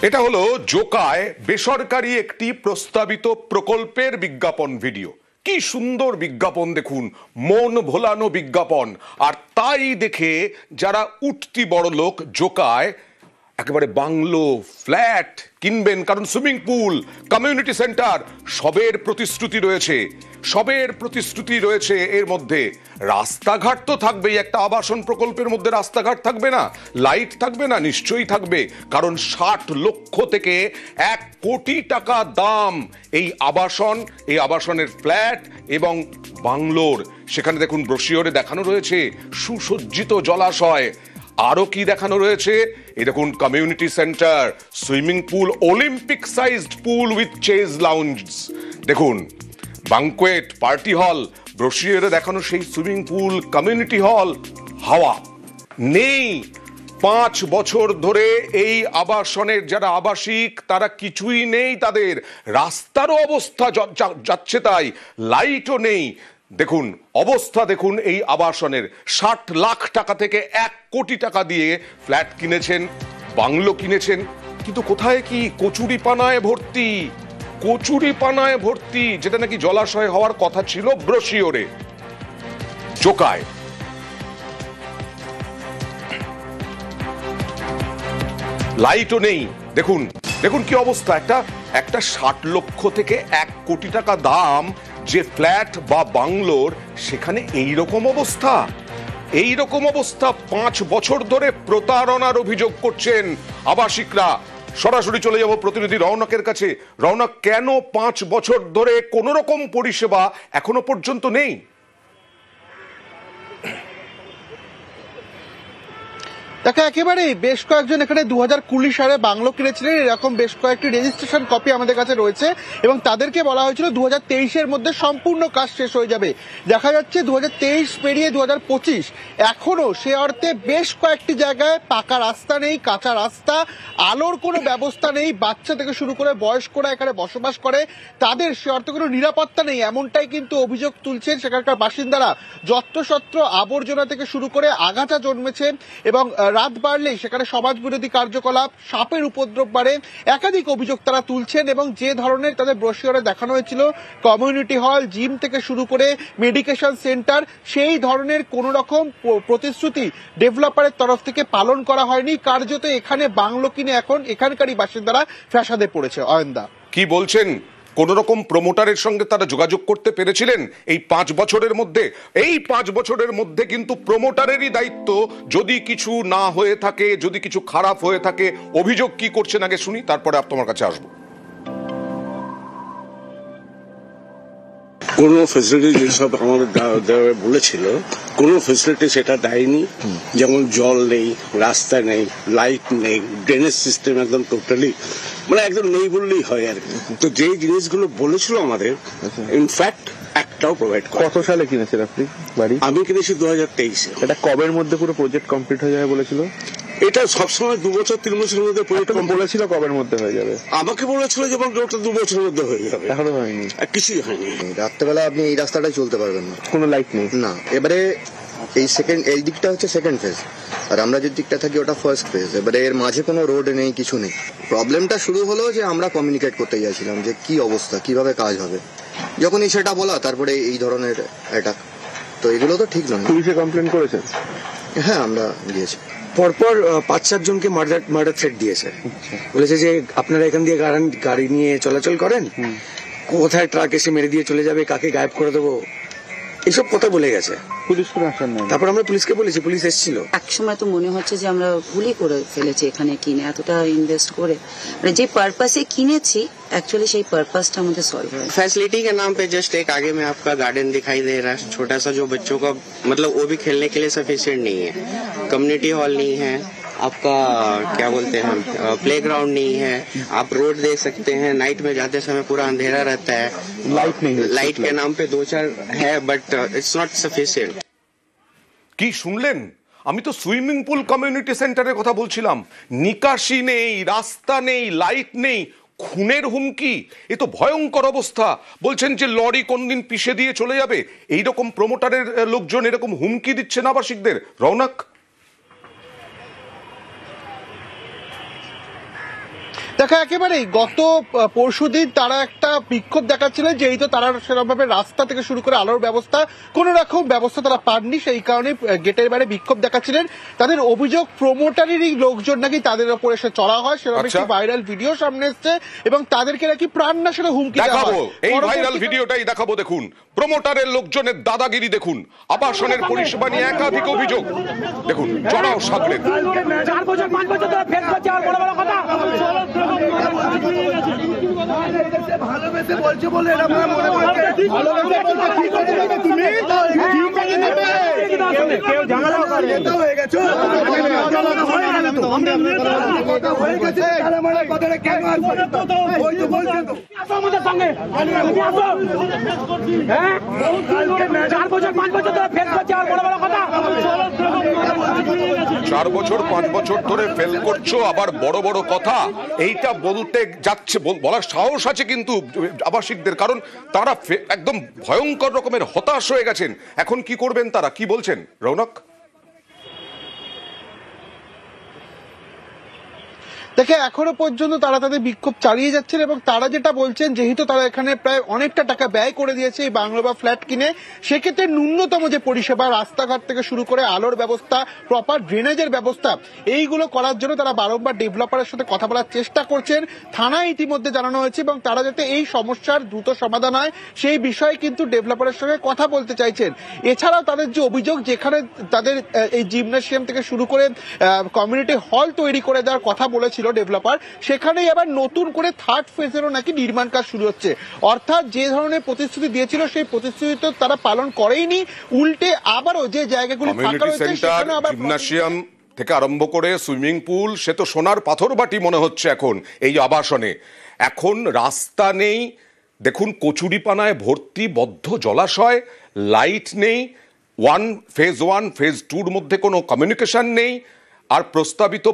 এটা হলো জোকায় বেসরকারি একটি প্রস্তাবিত প্রকল্পের বিজ্ঞাপন ভিডিও। কি সুন্দর বিজ্ঞাপন দেখুন, মন ভোলানো বিজ্ঞাপন। আর তাই দেখে যারা উঠতি বড় লোক জোকায় একেবারে বাংলো ফ্ল্যাট কিনবেন, কারণ সুইমিং পুল, কমিউনিটি সেন্টার সবের প্রতিশ্রুতি রয়েছে এর মধ্যে। রাস্তাঘাট তো থাকবেই, একটা আবাসন প্রকল্পের মধ্যে রাস্তাঘাট থাকবে না, লাইট থাকবে না? নিশ্চয়ই থাকবে, কারণ 60 লক্ষ থেকে 1 কোটি টাকা দাম এই আবাসনের ফ্ল্যাট এবং বাংলোর। সেখানে দেখুন ব্রোশিওরে দেখানো রয়েছে সুসজ্জিত জলাশয়, আরো কি দেখানো রয়েছে এই দেখুন, community centre, swimming pool, Olympic sized pool with chaise lounge. দেখুন বাংকোয়েট, পার্টি হল, ব্রোশিওরে দেখানো সেই সুইমিং পুল, কমিউনিটি হল, হাওয়া নেই। 5 বছর ধরে এই আবাসনের যারা আবাসিক তারা কিছুই নেই, তাদের রাস্তারও অবস্থা যাচ্ছে তাই, লাইটও নেই। দেখুন অবস্থা দেখুন এই আবাসনের। 60 লাখ টাকা থেকে 1 কোটি টাকা দিয়ে ফ্ল্যাট কিনেছেন, বাংলো কিনেছেন, কিন্তু কোথায় কি কচুরি পানায় ভর্তি, যেটা নাকি জলাশয় হওয়ার কথা ছিল ব্রোশিওরে। জোকায় লাইটও নেই। দেখুন কি অবস্থা, একটা 60 লক্ষ থেকে 1 কোটি টাকা দাম যে ফ্ল্যাট বা বাংলোর, সেখানে এইরকম অবস্থা। 5 বছর ধরে প্রতারণার অভিযোগ করছেন আবাসিকরা। সরাসরি চলে যাব প্রতিনিধি রৌনকের কাছে। রৌনক, কেন 5 বছর ধরে কোন রকম পরিষেবা এখনো পর্যন্ত নেই? দেখো, একেবারেই বেশ কয়েকজন এখানে 2020 সালে বাংলো কিনেছিলেন, এরকম বেশ কয়েকটি রেজিস্ট্রেশন কপি আমাদের কাছে রয়েছে এবং তাদেরকে বলা হয়েছিল 2023-এর মধ্যে সম্পূর্ণ কাজ শেষ হয়ে যাবে। দেখা যাচ্ছে 2023 পেরিয়ে 2025, এখনো সে অর্থে বেশ কয়েকটি জায়গায় পাকা রাস্তা নেই, কাঁচা রাস্তা, আলোর কোনো ব্যবস্থা নেই। বাচ্চা থেকে শুরু করে বয়স্করা এখানে বসবাস করে, তাদের সে অর্থে কোনো নিরাপত্তা নেই, এমনটাই কিন্তু অভিযোগ তুলছেন সেখানকার বাসিন্দারা। যত্রশত্র আবর্জনা থেকে শুরু করে আগাছা জন্মেছে এবং রাত বাড়লেই সেখানে সমাজ বিরোধী কার্যকলাপ, সাপের উপদ্রব বাড়ে, একাধিক অভিযোগ তারা তুলছেন। এবং যে ধরনের তাদের ব্রোশিওরে দেখানো হয়েছিল কমিউনিটি হল, জিম থেকে শুরু করে মেডিকেশন সেন্টার, সেই ধরনের কোন রকম প্রতিশ্রুতি ডেভেলপারের তরফ থেকে পালন করা হয়নি। কার্যত এখানে বাংলো কিনে এখন এখানকারই বাসিন্দারা ফ্যাসাদে পড়েছে। অয়ন্দা, কি বলছেন? কোন রকম প্রমোটারের সঙ্গে তারা যোগাযোগ করতে পেরেছিলেন এই 5 বছরের মধ্যে? এই 5 বছরের মধ্যে কিন্তু প্রমোটারেরই দায়িত্ব, যদি কিছু না হয়ে থাকে, যদি কিছু খারাপ হয়ে থাকে। অভিযোগ কি করছেন আগে শুনি, তারপরে তোমার কাছে আসবো। কোনো ফেসিলিটি যেসব আমাদের বলেছিল, কোনো ফেসিলিটি সেটা দেয়নি। যেমন জল নেই, রাস্তা নেই, লাইট নেই, ড্রেনেজ সিস্টেম একদম টোটালি মানে একদম নেই বললেই হয় আর কি। তো যেই জিনিসগুলো বলেছিল আমাদের, ইনফ্যাক্ট একটাও প্রোভাইড করে। কত সালে কিনেছেন আপনি বাড়ি? আমি কিনেছি 2023-এ। এটা কবের মধ্যে পুরো প্রজেক্ট কমপ্লিট হয়ে যাবে বলেছিল? এটা সবসময় 2 বছর 3 বছরের মধ্যে প্রজেক্ট বলেছিল। কবের মধ্যে হয়ে যাবে? আমাকে বলেছিল যে ওটা 2 বছরের মধ্যে হয়ে যাবে, এখনো হয়নি, কিছুই হয়নি। রাত্রেবেলা আপনি এই রাস্তাটাই চলতে পারবেন না, কোনো লাইট নেই না। এবারে এই দিকটা হচ্ছে সেকেন্ড ফেজ, আর আমরা যে দিকটা থাকি ওটা ফার্স্ট ফেজ। এবারে এর মাঝে কোনো রোড নেই, কিছু নেই। প্রবলেমটা শুরু হলো যে আমরা কমিউনিকেট করতে যাচ্ছিলাম যে কি অবস্থা, কিভাবে কাজ হবে। যখনই সেটা বলা, তারপরে এই ধরনের অ্যাটাক। তো এগুলো তো ঠিক নয়। পুলিশে কমপ্লেন করেছেন? হ্যাঁ, আমরা দিয়েছি। পরপর 5-4 জনকে মার্ডার থ্রেট দিয়েছে। বলেছে যে আপনারা এখান দিয়ে গাড়ি নিয়ে চলাচল করেন, কোথায় ট্রাক এসে মেরে দিয়ে চলে যাবে, কাকে গায়েব করে দেবো, এইসব কথা বলে গেছে। পুলিশ করে আসেন না? তারপর আমরা পুলিশকে বলেছি, পুলিশ এসেছিল। এক সময় তো মনে হচ্ছে যে আমরা ভুলই করে ফেলেছি এখানে কিনে, এতটা ইনভেস্ট করে, মানে যে পারপাসে কিনেছি एक्चुअली সেই পারপাসটা আমাদের সলভ হয়। फैसिलिटी के नाम पे जस्ट एक आगे में आपका गार्डन दिखाई दे रहा है, छोटा सा, जो बच्चों का मतलब वो भी खेलने के लिए सफिशिएंट नहीं है। कम्युनिटी हॉल नहीं है, आपका क्या बोलते हैं प्लेग्राउंड नहीं है। आप रोड देख सकते हैं, नाइट में जाते समय पूरा अंधेरा रहता है, लाइट नहीं है। लाइट के नाम पे 2-4 है, बट इट्स नॉट सफिशिएंट। কি শুনলেন? আমি তো সুইমিং পুল, কমিউনিটি সেন্টারের কথা বলছিলাম। নিকাশি নেই, রাস্তা নেই, লাইট নেই, খুনের হুমকি। এ তো ভয়ঙ্কর অবস্থা। বলছেন যে লরি কোনদিন পিষে দিয়ে চলে যাবে, এইরকম প্রমোটারের লোকজন এরকম হুমকি দিচ্ছেন আবাসিকদের। রৌনক, দেখা একেবারেই গত পরশুদিন তারা একটা বিক্ষোভ দেখাচ্ছিলেন, যেহেতু তারা সেরকমভাবে রাস্তা থেকে শুরু করে আলোর ব্যবস্থা কোন রকম ব্যবস্থা তারা পাননি, সেই কারণে গেটের বাইরে বিক্ষোভ দেখাচ্ছিলেন। তাদের অভিযোগ প্রমোটারেরই লোকজন নাকি তাদের উপর এসে চড়া হয়, সেরকম একটি ভাইরাল ভিডিও সামনে এসছে এবং তাদেরকে নাকি প্রাণনাশের হুমকি দেওয়া হয়। এই ভাইরাল ভিডিওটাই দেখাবো, দেখুন প্রমোটারের লোকজনের দাদাগিরি, দেখুন আবাসনের পরিষেবা নিয়ে একাধিক অভিযোগ, দেখুন চড়াও সাগরের। 4 বছর 5 বছর ধরে ফেস করছে, আর বড় বড় কথা ভালোবেসে বলছে বলে এরা মনে করছে ভালোবেসে বলছে কি করে দেবে তুমি কেউ ঝামেলা করে নেতা হয়ে গেছো কথা হয়ে গেছে তাহলে মানে কথাটা কেন আসবে ওই তো বলছেন তো আমাদের সঙ্গে আসো হ্যাঁ 4 বছর 5 বছর ধরে ফেস করছে, আর বড় বড় কথা 4 বছর 5 বছর ধরে ফেল করছো, আবার বড় বড় কথা, এইটা বলতে যাচ্ছে, বলার সাহস আছে কিন্তু আবাসিকদের, কারণ তারা একদম ভয়ঙ্কর রকমের হতাশ হয়ে গেছেন। এখন কি করবেন তারা, কি বলছেন রৌনক? দেখে এখনো পর্যন্ত তারা তাদের বিক্ষোভ চালিয়ে যাচ্ছেন এবং তারা যেটা বলছেন, যেহেতু তারা এখানে প্রায় অনেকটা টাকা ব্যয় করে দিয়েছে এই বাংলো বা ফ্ল্যাট কিনে, সেক্ষেত্রে ন্যূনতম যে পরিষেবা, রাস্তাঘাট থেকে শুরু করে আলোর ব্যবস্থা, প্রপার ড্রেনেজের ব্যবস্থা, এইগুলো করার জন্য তারা বারংবার ডেভেলপারের সাথে কথা বলার চেষ্টা করছেন। থানায় ইতিমধ্যে জানানো হয়েছে এবং তারা যাতে এই সমস্যার দ্রুত সমাধান হয় সেই বিষয়ে কিন্তু ডেভেলপারের সঙ্গে কথা বলতে চাইছেন। এছাড়াও তাদের যে অভিযোগ, যেখানে তাদের এই জিমনাসিয়াম থেকে শুরু করে কমিউনিটি হল তৈরি করে দেওয়ার কথা বলেছিল ডেভেলপার, সেখানেই আবার নতুন করে 3rd ফেজেরও নাকি নির্মাণ কাজ শুরু হচ্ছে। অর্থাৎ যে ধরনের প্রতিশ্রুতি দিয়েছিল সেই প্রতিশ্রুতি তো তারা পালন করেইনি, উল্টে আবারও যে জায়গাগুলি ফাঁকা রয়েছে সেখানে আবার জিমনাসিয়াম থেকে আরম্ভ করে সুইমিং পুল, সে তো সোনার পাথর বাটি মনে হচ্ছে এখন এই আবাসনে। এখন রাস্তা নেই, দেখুন কচুরিপানায় ভর্তি বদ্ধ জলাশয়, লাইট নেই, ফেজ 1 ফেজ 2-র মধ্যে কোনো কমিউনিকেশন নেই, আর প্রস্তাবিত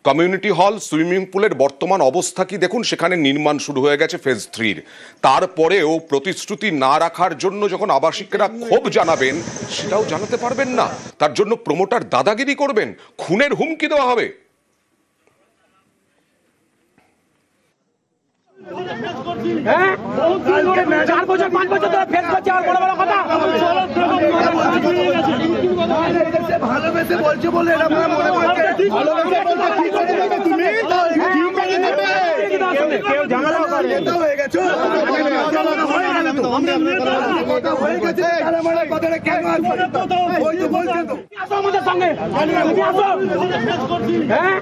কমিউনিটি হল, সুইমিং পুলের বর্তমান অবস্থা কি দেখুন, সেখানে নির্মাণ শুরু হয়ে গেছে ফেজ 3-র। তারপরেও প্রতিশ্রুতি না রাখার জন্য যখন আবাসিকরা ক্ষোভ জানাবেন, সেটাও জানাতে পারবেন না, তার জন্য প্রমোটার দাদাগিরি করবেন, খুনের হুমকি দেওয়া হবে। হ্যাঁ 4 বছর 5 বছর ধরে ফেস করছে, আর বড় বড় কথা ভালোবেসে বলছে বলে এরা মনে করছে ভালোবেসে বলছে কি করে দেবে তুমি কেউ ঝামেলা করে নেতা হয়ে গেছো কথা হয়ে গেছে তাহলে মানে কথাটা কেন আসবে ওই তো বলছেন তো আসো আমাদের সঙ্গে আসো হ্যাঁ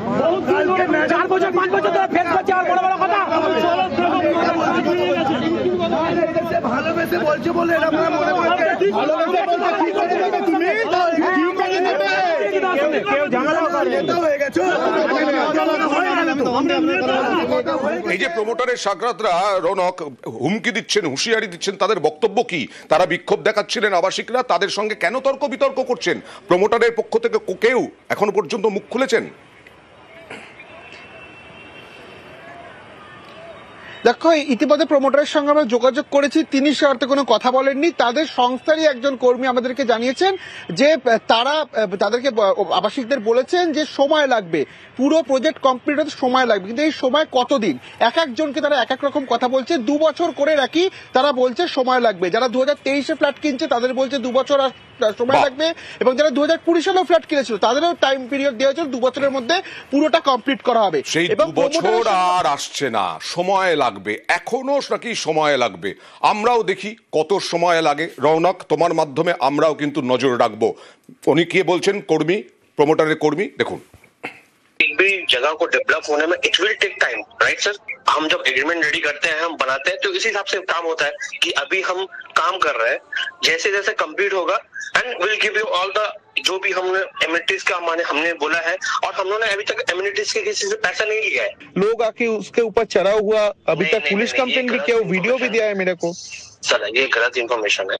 4 বছর 5 বছর ধরে ফেস করছে, আর বড় বড় কথা ভালোবেসে বলছে বলে এরা মনে করছে ভালোবেসে বলছে কি করে দেবে তুমি কেউ ঝামেলা করে নেতা হয়ে গেছো। এই যে প্রমোটারের সাকরাতরা রৌনক হুমকি দিচ্ছেন, হুঁশিয়ারি দিচ্ছেন, তাদের বক্তব্য কি? তারা বিক্ষোভ দেখাচ্ছিলেন, আবাসিকরা তাদের সঙ্গে কেন তর্ক বিতর্ক করছেন? প্রমোটারের পক্ষ থেকে কেউ এখনো পর্যন্ত মুখ খুলেছেন? দেখো, ইতিমধ্যে প্রমোটারের সঙ্গে আমরা যোগাযোগ করেছি, তিনি সে অর্থে কোনো কথা বলেননি। তাদের সংস্থারই একজন কর্মী আমাদেরকে জানিয়েছেন যে তারা তাদেরকে আবাসিকদের বলেছেন যে সময় লাগবে, পুরো প্রজেক্ট কমপ্লিট হতে সময় লাগবে, কিন্তু এই সময় কতদিন? এক একজনকে তারা এক এক রকম কথা বলছে। 2 বছর করে রাখি তারা বলছে সময় লাগবে, যারা 2023-এ ফ্ল্যাট কিনছে তাদের বলছে 2 বছর সময় লাগবে, এবং যারা 2020 সালেও ফ্ল্যাট কিনেছিল তাদেরও টাইম পিরিয়ড দেওয়া হয়েছিল 2 বছরের মধ্যে পুরোটা কমপ্লিট করা হবে। সেই 2 বছর আর আসছে না, সময় লাগবে, এখনো নাকি সময় লাগবে। আমরাও দেখি কত সময় লাগে। রৌনক, তোমার মাধ্যমে আমরাও কিন্তু নজর রাখবো। উনি কে বলছেন, কর্মী, প্রমোটারের কর্মী, দেখুন। एक भी जगह को डेवलप होने में it will take time, right sir. हम जब एग्रीमेंट रेडी करते हैं, हम बनाते हैं, तो इसी हिसाब से काम होता है कि अभी हम काम कर रहे हैं, जैसे जैसे कंप्लीट होगा and will give you all the जो भी हमने एमिनिटीज का हमने बोला है, और हम लोगों ने अभी तक एमिनिटीज के किसी से पैसा नहीं लिया है। लोग आके उसके ऊपर चढ़ा हुआ, अभी तक पुलिस कंप्लेंट भी किया, वीडियो भी दिया है मेरे को। सर ये गलत इन्फॉर्मेशन है।